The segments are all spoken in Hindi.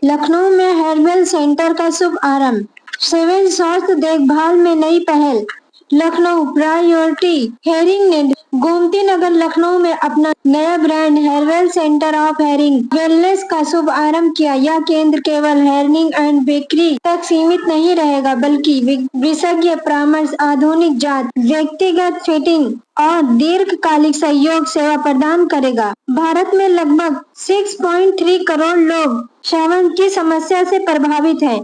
लखनऊ में हेर्बल सेंटर का शुभ आरंभ। सिविल स्वास्थ्य देखभाल में नई पहल। लखनऊ प्रायोरिटी हेयरिंग ने गोमती नगर लखनऊ में अपना नया ब्रांड हेर्बल सेंटर ऑफ हेयरिंग वेलनेस का शुभ आरंभ किया। यह केंद्र केवल हेयरिंग एंड बेकरी तक सीमित नहीं रहेगा, बल्कि विशेषज्ञ परामर्श, आधुनिक जांच, व्यक्तिगत फिटिंग और दीर्घकालिक सहयोग सेवा प्रदान करेगा। भारत में लगभग 6.3 करोड़ लोग श्वसन की समस्या से प्रभावित हैं।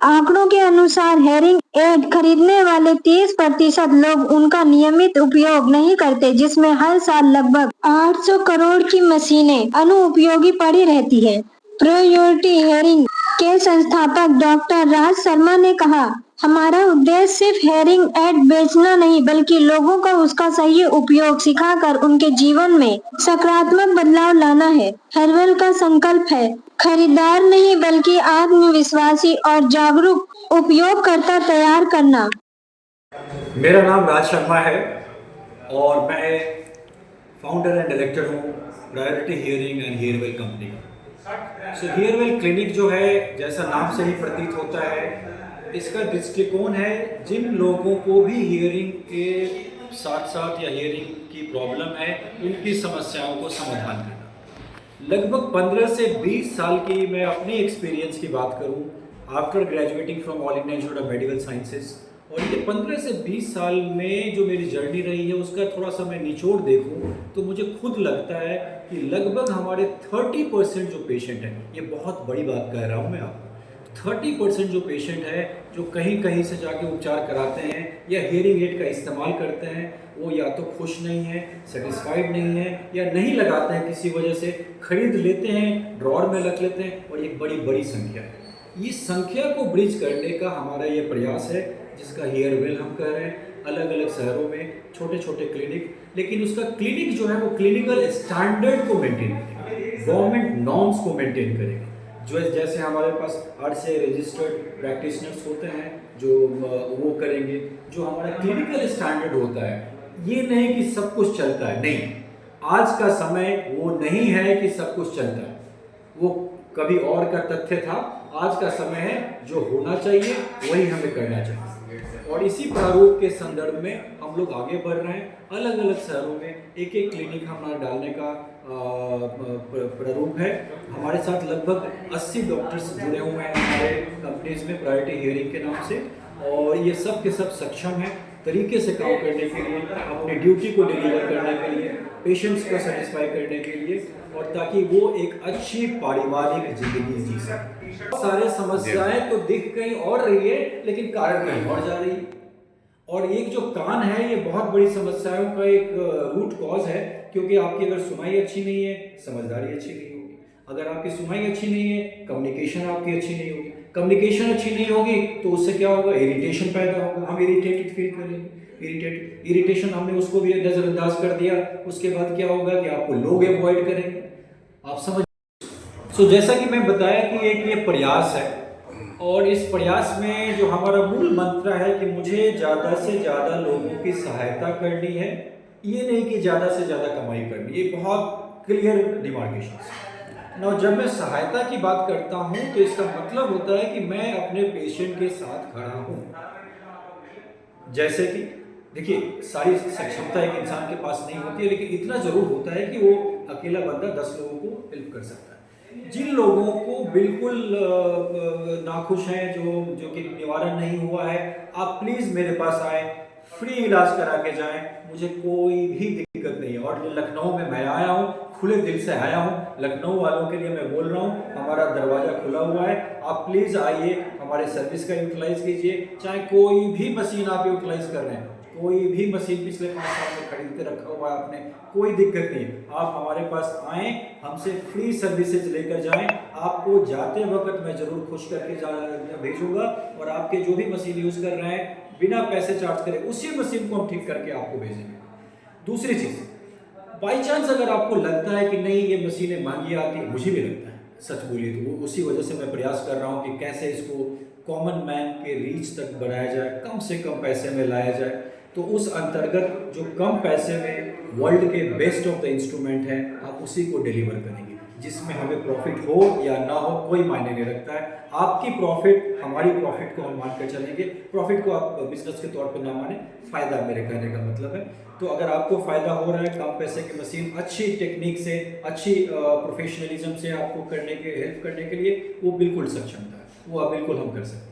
आंकड़ों के अनुसार हेयरिंग एड खरीदने वाले 30% लोग उनका नियमित उपयोग नहीं करते, जिसमें हर साल लगभग 800 करोड़ की मशीनें अनुपयोगी पड़ी रहती है। प्रायोरिटी हेयरिंग के संस्थापक डॉक्टर राज शर्मा ने कहा, हमारा उद्देश्य सिर्फ हेयरिंग एड बेचना नहीं, बल्कि लोगों को उसका सही उपयोग सिखाकर उनके जीवन में सकारात्मक बदलाव लाना है। हेर्बल का संकल्प है खरीदार नहीं, बल्कि आत्मविश्वासी और जागरूक उपयोगकर्ता तैयार करना। मेरा नाम राज शर्मा है और मैं फाउंडर एंड डायरेक्टर हूँ priority hearing and Hairwell company का। सो हेयरवेल क्लिनिक जो है, जैसा नाम से ही प्रतीत होता है, इसका दृष्टिकोण है जिन लोगों को भी हियरिंग के साथ साथ या हियरिंग की प्रॉब्लम है, उनकी समस्याओं को समाधान करना। लगभग 15 से 20 साल की मैं अपनी एक्सपीरियंस की बात करूं, after graduating from all India institute of medical sciences, और ये 15 से 20 साल में जो मेरी जर्नी रही है उसका थोड़ा सा मैं निचोड़ देखूं तो मुझे खुद लगता है कि लगभग हमारे 30% जो पेशेंट हैं, ये बहुत बड़ी बात कह रहा हूँ मैं आपको, 30% जो पेशेंट है जो कहीं कहीं से जाके उपचार कराते हैं या हियरिंग एड का इस्तेमाल करते हैं, वो या तो खुश नहीं है, सेटिस्फाइड नहीं है, या नहीं लगाते हैं किसी वजह से, खरीद लेते हैं, ड्रॉर में रख लेते हैं, और एक बड़ी बड़ी संख्या है। इस संख्या को ब्रिज करने का हमारा ये प्रयास है, जिसका हेयरवेल हम कह रहे हैं। अलग अलग शहरों में छोटे छोटे क्लिनिक, लेकिन उसका क्लिनिक जो है वो क्लिनिकल स्टैंडर्ड को मेंटेन करेगा, गवर्नमेंट नॉर्म्स को मेंटेन करेगा। जो जैसे हमारे पास RCI रजिस्टर्ड प्रैक्टिशनर्स होते हैं जो वो करेंगे, जो हमारा क्लिनिकल स्टैंडर्ड होता है। ये नहीं कि सब कुछ चलता है, नहीं, आज का समय वो नहीं है कि सब कुछ चलता है, वो कभी और का तथ्य था। आज का समय है जो होना चाहिए वही हमें करना चाहिए, और इसी प्रारूप के संदर्भ में हम लोग आगे बढ़ रहे हैं। अलग अलग शहरों में एक एक क्लिनिक हमारा डालने का प्रारूप है। हमारे साथ लगभग 80 डॉक्टर्स जुड़े हुए हैं हमारे कंपनीज में प्रायोरिटी हियरिंग के नाम से, और ये सब के सब सक्षम हैं तरीके से काम करने के लिए, अपनी ड्यूटी को डिलीवर करने के लिए, पेशेंट्स को सेटिस्फाई करने के लिए, और ताकि वो एक अच्छी पारिवारिक जिंदगी जी सके। सारे समस्याएं तो दिख कहीं और रही है, लेकिन कारण कहीं और जा रही है। और एक जो कान है, ये बहुत बड़ी समस्याओं का एक रूट कॉज है, क्योंकि आपकी अगर सुनाई अच्छी नहीं है, समझदारी अच्छी नहीं होगी। अगर आपकी सुनाई अच्छी नहीं है, कम्युनिकेशन आपकी अच्छी नहीं होगी। कम्युनिकेशन अच्छी नहीं होगी तो उससे क्या होगा, इरिटेशन पैदा होगा, हम इरिटेटेड फील करेंगे। इरिटेशन हमने उसको भी नजरअंदाज कर दिया, उसके बाद क्या होगा कि आपको लोग अवॉइड करेंगे। आप समझ। सो जैसा कि मैं बताया कि एक ये प्रयास है, और इस प्रयास में जो हमारा मूल मंत्र है कि मुझे ज़्यादा से ज़्यादा लोगों की सहायता करनी है, ये नहीं कि ज़्यादा से ज़्यादा कमाई करनी। ये बहुत क्लियर डिमार्केशन है। जब मैं सहायता की बात करता हूँ तो इसका मतलब होता है कि मैं अपने पेशेंट के साथ खड़ा हूँ। जैसे कि देखिए, सारी सक्षमता एक इंसान के पास नहीं होती है, लेकिन इतना जरूर होता है कि वो अकेला बंदा 10 लोगों को हेल्प कर सकता है। जिन लोगों को बिल्कुल नाखुश हैं, जो कि निवारण नहीं हुआ है, आप प्लीज़ मेरे पास आए, फ्री इलाज करा के जाएं, मुझे कोई भी दिक्कत नहीं है। और लखनऊ में मैं आया हूँ, खुले दिल से आया हूँ, लखनऊ वालों के लिए मैं बोल रहा हूँ, हमारा दरवाज़ा खुला हुआ है। आप प्लीज़ आइए, हमारे सर्विस का यूटिलाइज कीजिए। चाहे कोई भी मशीन आप यूटिलाइज कर रहे हैं, कोई भी मशीन पिछले 5 साल में खरीद के रखा हुआ है आपने, कोई दिक्कत नहीं। आप हमारे पास आएँ, हमसे फ्री सर्विसेज लेकर जाएं। आपको जाते वक्त मैं ज़रूर खुश करके भेजूंगा, और आपके जो भी मशीन यूज़ कर रहे हैं बिना पैसे चार्ज करे, उसी मशीन को हम ठीक करके आपको भेजेंगे। दूसरी चीज़, बाई चांस अगर आपको लगता है कि नहीं ये मशीनें महंगी आती है, मुझे भी लगता है, सच बोलिए तो उसी वजह से मैं प्रयास कर रहा हूँ कि कैसे इसको कॉमन मैन के रीच तक बढ़ाया जाए, कम से कम पैसे में लाया जाए। तो उस अंतर्गत जो कम पैसे में वर्ल्ड के बेस्ट ऑफ द इंस्ट्रूमेंट हैं, आप उसी को डिलीवर करेंगे। जिसमें हमें प्रॉफिट हो या ना हो कोई मायने नहीं रखता है। आपकी प्रॉफिट हमारी प्रॉफिट को हम मान कर चलेंगे। प्रॉफिट को आप बिजनेस के तौर पर ना माने, फ़ायदा मेरे कहने का मतलब है। तो अगर आपको फ़ायदा हो रहा है, कम पैसे की मशीन अच्छी टेक्निक से, अच्छी प्रोफेशनलिज्म से आपको करने के हेल्प करने के लिए, वो बिल्कुल सक्षमता है, वो बिल्कुल हम कर सकते हैं।